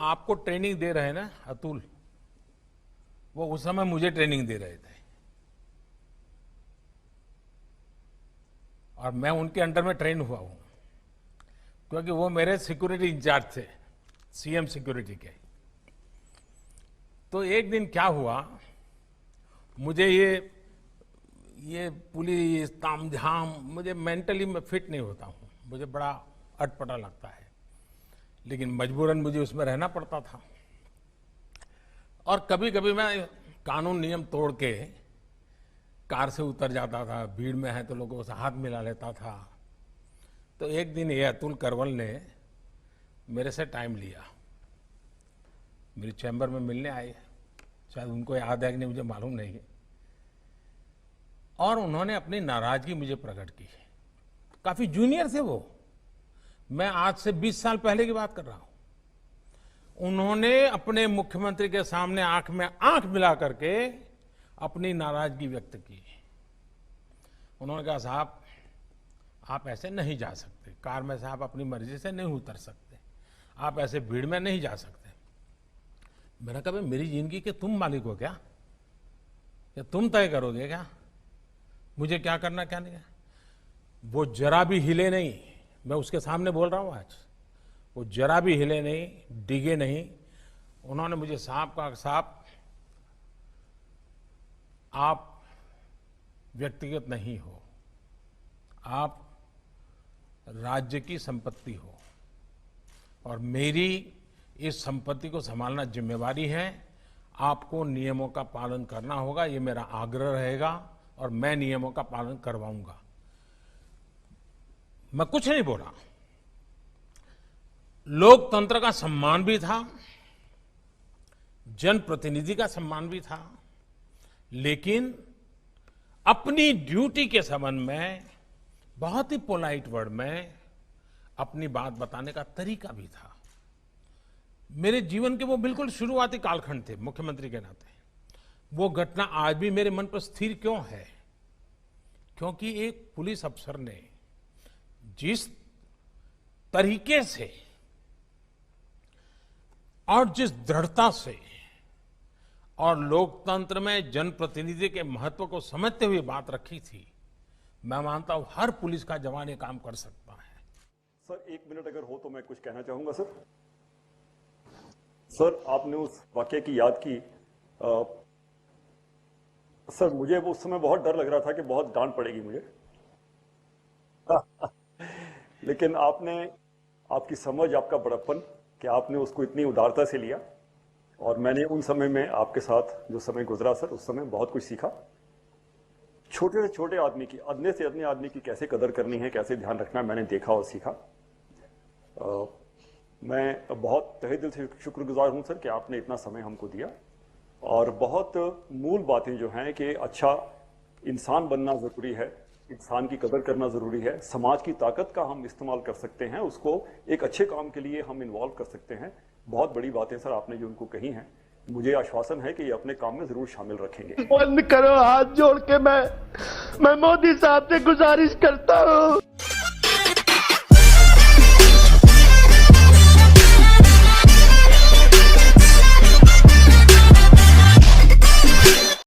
आपको ट्रेनिंग दे रहे हैं ना अतुल, वो उस समय मुझे ट्रेनिंग दे रहे थे और मैं उनके अंडर में ट्रेन हुआ हूं, क्योंकि वो मेरे सिक्योरिटी इंचार्ज थे, सीएम सिक्योरिटी के। तो एक दिन क्या हुआ, मुझे ये पुलिस तामझाम, मुझे मेंटली मैं फिट नहीं होता हूं, मुझे बड़ा अटपटा लगता है, लेकिन मजबूरन मुझे उसमें रहना पड़ता था। और कभी कभी मैं कानून नियम तोड़ के कार से उतर जाता था, भीड़ में है तो लोगों से हाथ मिला लेता था। तो एक दिन ये अतुल करवल ने मेरे से टाइम लिया, मेरी चैम्बर में मिलने आए, शायद उनको याद है कि नहीं मुझे मालूम नहीं, और उन्होंने अपनी नाराजगी मुझे प्रकट की। काफी जूनियर थे वो, मैं आज से 20 साल पहले की बात कर रहा हूं। उन्होंने अपने मुख्यमंत्री के सामने आंख में आंख मिला करके अपनी नाराजगी व्यक्त की। उन्होंने कहा, साहब आप ऐसे नहीं जा सकते, कार में से आप अपनी मर्जी से नहीं उतर सकते, आप ऐसे भीड़ में नहीं जा सकते। मैंने कहा, मेरी जिंदगी के तुम मालिक हो क्या, या तुम तय करोगे क्या मुझे क्या करना क्या नहीं? वो जरा भी हिले नहीं, मैं उसके सामने बोल रहा हूं आज, वो जरा भी हिले नहीं, डिगे नहीं। उन्होंने मुझे साहब कहा, साहब आप व्यक्तिगत नहीं हो, आप राज्य की संपत्ति हो और मेरी इस संपत्ति को संभालना जिम्मेवारी है। आपको नियमों का पालन करना होगा, ये मेरा आग्रह रहेगा और मैं नियमों का पालन करवाऊंगा। मैं कुछ नहीं बोला। लोकतंत्र का सम्मान भी था, जनप्रतिनिधि का सम्मान भी था, लेकिन अपनी ड्यूटी के संबंध में बहुत ही पोलाइट वर्ड में अपनी बात बताने का तरीका भी था। मेरे जीवन के वो बिल्कुल शुरुआती कालखंड थे मुख्यमंत्री के नाते। वो घटना आज भी मेरे मन पर स्थिर क्यों है? क्योंकि एक पुलिस अफसर ने जिस तरीके से और जिस दृढ़ता से और लोकतंत्र में जनप्रतिनिधि के महत्व को समझते हुए बात रखी थी, मैं मानता हूं हर पुलिस का जवान ये काम कर सकता है। सर 1 मिनट अगर हो तो मैं कुछ कहना चाहूंगा। सर आपने उस वाकये की याद की। सर मुझे उस समय बहुत डर लग रहा था कि बहुत डांट पड़ेगी मुझे लेकिन आपकी समझ, आपका बड़प्पन कि आपने उसको इतनी उदारता से लिया, और मैंने उन समय में आपके साथ जो समय गुजरा सर, उस समय बहुत कुछ सीखा। छोटे से छोटे आदमी की, अदने से अदने आदमी की कैसे कदर करनी है, कैसे ध्यान रखना, मैंने देखा और सीखा। मैं बहुत तहे दिल से शुक्रगुजार हूं सर कि आपने इतना समय हमको दिया, और बहुत मूल बातें जो हैं कि अच्छा इंसान बनना ज़रूरी है, इंसान की कदर करना ज़रूरी है, समाज की ताकत का हम इस्तेमाल कर सकते हैं, उसको एक अच्छे काम के लिए हम इन्वॉल्व कर सकते हैं। बहुत बड़ी बातें सर आपने जो उनको कही हैं, मुझे आश्वासन है कि ये अपने काम में ज़रूर शामिल रखेंगे। बंद करो, हाथ जोड़ के मैं मोदी साहब से गुजारिश करता हूँ।